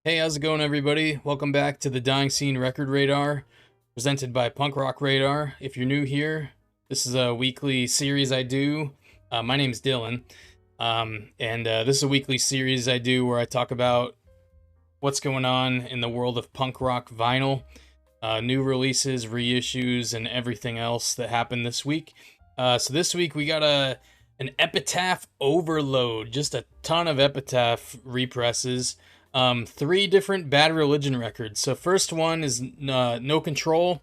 Hey, how's it going, everybody? Welcome back to the Dying Scene Record Radar, presented by Punk Rock Radar. If you're new here, this is a weekly series I do. My name's Dylan, and this is a weekly series I do where I talk about what's going on in the world of punk rock vinyl, new releases, reissues, and everything else that happened this week. So this week we got an Epitaph overload, just a ton of Epitaph represses. Three different Bad Religion records. So first one is No Control,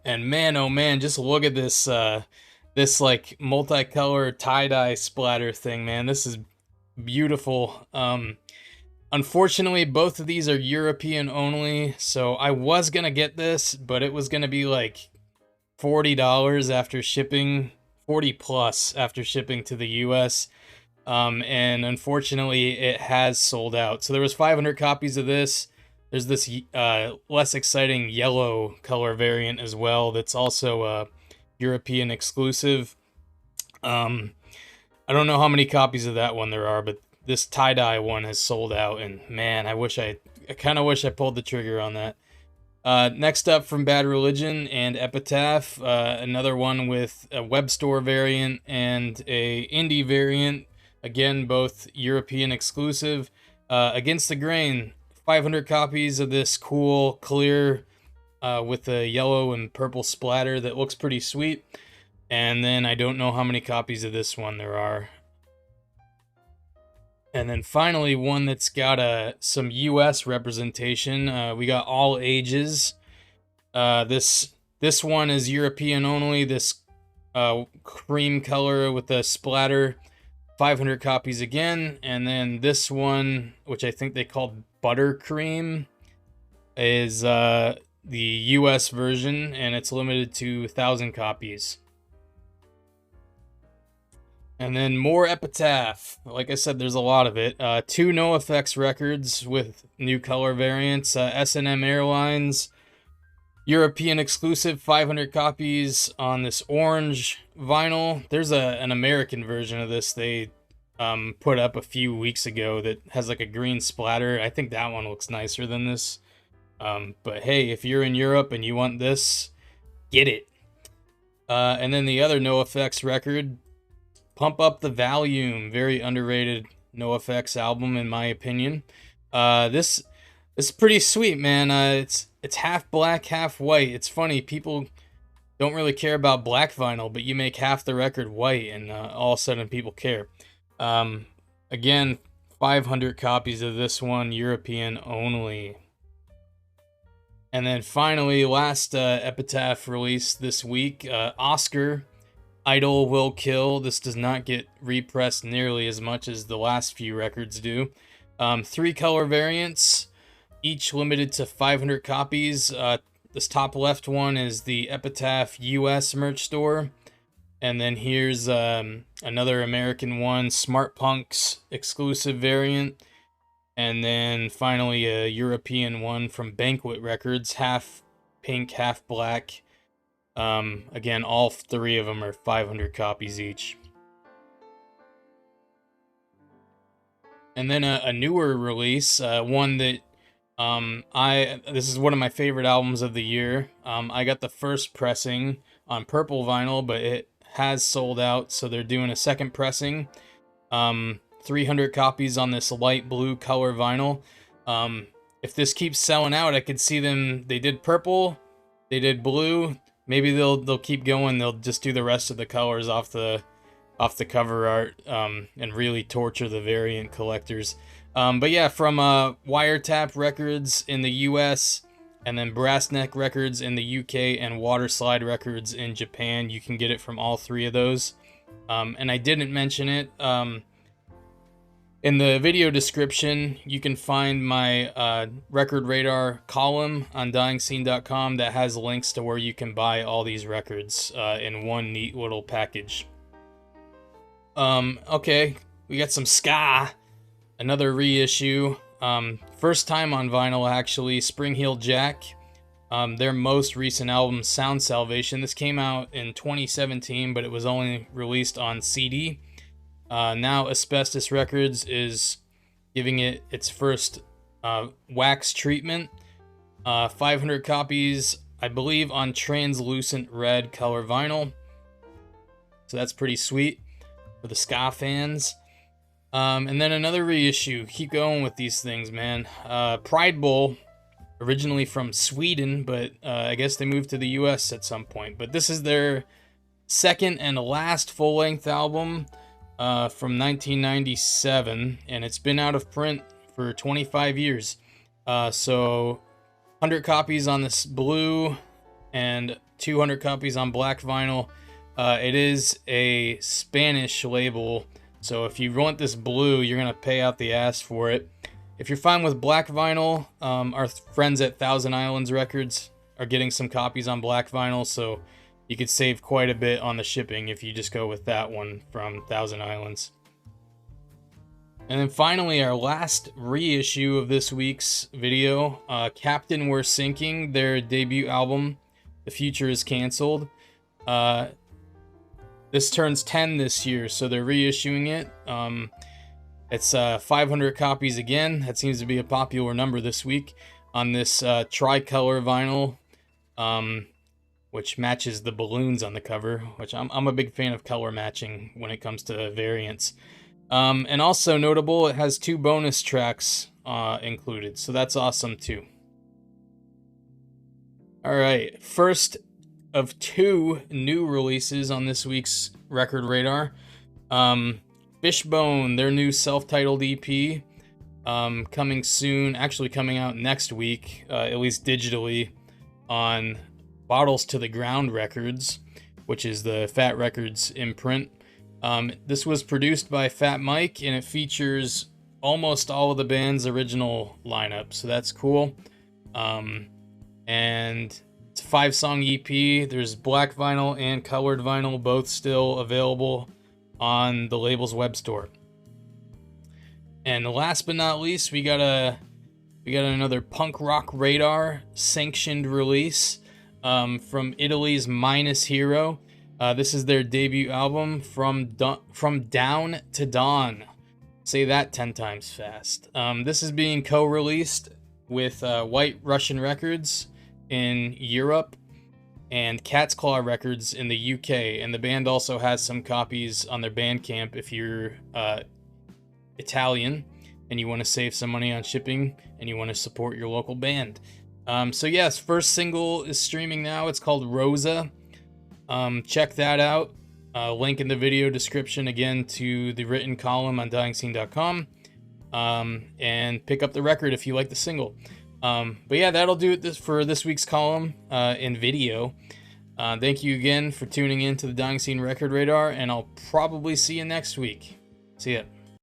and man, oh man, just look at this this like multicolor tie-dye splatter thing, man. This is beautiful. Unfortunately, both of these are European only, so I was gonna get this, but it was gonna be like $40 after shipping, 40 plus after shipping to the US. And unfortunately it has sold out. So there was 500 copies of this. There's this less exciting yellow color variant as well that's also European exclusive. I don't know how many copies of that one there are, but this tie-dye one has sold out, and man, I kind of wish I pulled the trigger on that. Next up from Bad Religion and Epitaph, another one with a web store variant and a indie variant. Again, both European exclusive. Against the Grain, 500 copies of this cool, clear, with a yellow and purple splatter that looks pretty sweet. And then I don't know how many copies of this one there are. And then finally, one that's got some US representation. We got All Ages. This one is European only. This cream color with a splatter. 500 copies again. And then this one, which I think they called Buttercream, is the US version, and it's limited to 1,000 copies. And then more Epitaph. Like I said, there's a lot of it. Two NOFX records with new color variants. S&M Airlines, European exclusive, 500 copies on this orange vinyl. There's an American version of this they put up a few weeks ago that has like a green splatter. I think that one looks nicer than this. But hey, if you're in Europe and you want this, get it. And then the other NOFX record, Pump Up the Volume, very underrated NOFX album in my opinion. This is pretty sweet, man. It's half black, half white. It's funny, people don't really care about black vinyl, but you make half the record white, and all of a sudden people care. Again, 500 copies of this one, European only. And then finally, last Epitaph release this week, Osker, Idol Will Kill. This does not get repressed nearly as much as the last few records do. Three color variants, each limited to 500 copies. This top left one is the Epitaph US merch store. And then here's another American one, Smart Punk's exclusive variant. And then finally a European one from Banquet Records, half pink, half black. Again, all three of them are 500 copies each. And then a newer release, one that this is one of my favorite albums of the year. I got the first pressing on purple vinyl, but it has sold out, so they're doing a second pressing. 300 copies on this light blue color vinyl. If this keeps selling out, I could see them. They did purple, they did blue. Maybe they'll keep going. They'll just do the rest of the colors off the cover art, and really torture the variant collectors. But yeah, from Wiretap Records in the US, and then Brassneck Records in the UK, and Waterslide Records in Japan. You can get it from all three of those. And I didn't mention it. In the video description, you can find my Record Radar column on dyingscene.com that has links to where you can buy all these records in one neat little package. Okay, we got some ska, another reissue. First time on vinyl, actually, Spring Heel Jack. Their most recent album, Sound Salvation. This came out in 2017, but it was only released on CD. Now Asbestos Records is giving it its first wax treatment. 500 copies, I believe, on translucent red color vinyl. So that's pretty sweet for the ska fans. And then another reissue. Keep going with these things, man. Pride Bowl, originally from Sweden, but I guess they moved to the US at some point. But this is their second and last full-length album from 1997, and it's been out of print for 25 years. So 100 copies on this blue and 200 copies on black vinyl. It is a Spanish label, so if you want this blue, you're gonna pay out the ass for it. If you're fine with black vinyl, our friends at Thousand Islands Records are getting some copies on black vinyl, so you could save quite a bit on the shipping if you just go with that one from Thousand Islands. And then finally, our last reissue of this week's video, Captain We're Sinking, their debut album, The Future is Cancelled. This turns 10 this year, so they're reissuing it. It's 500 copies again. That seems to be a popular number this week on this tricolor vinyl, which matches the balloons on the cover, which I'm a big fan of color matching when it comes to variants. And also notable, it has 2 bonus tracks included, so that's awesome too. All right, first of 2 new releases on this week's Record Radar. Fishbone, their new self-titled EP, coming soon, actually coming out next week, at least digitally, on Bottles to the Ground Records, which is the Fat Records imprint. This was produced by Fat Mike, and it features almost all of the band's original lineup, so that's cool. And it's a 5-song EP. There's black vinyl and colored vinyl, both still available on the label's web store. And last but not least, we got another Punk Rock Radar sanctioned release from Italy's Minus Hero. This is their debut album, From Down to Dawn. Say that 10 times fast. This is being co-released with White Russian Records in Europe and Cat's Claw Records in the UK. And the band also has some copies on their Bandcamp if you're Italian and you want to save some money on shipping and you want to support your local band. So yes, first single is streaming now. It's called Rosa. Check that out. Link in the video description again to the written column on dyingscene.com. And pick up the record if you like the single. But yeah, that'll do it for this week's column in video. Thank you again for tuning in to the Dying Scene Record Radar, and I'll probably see you next week. See ya.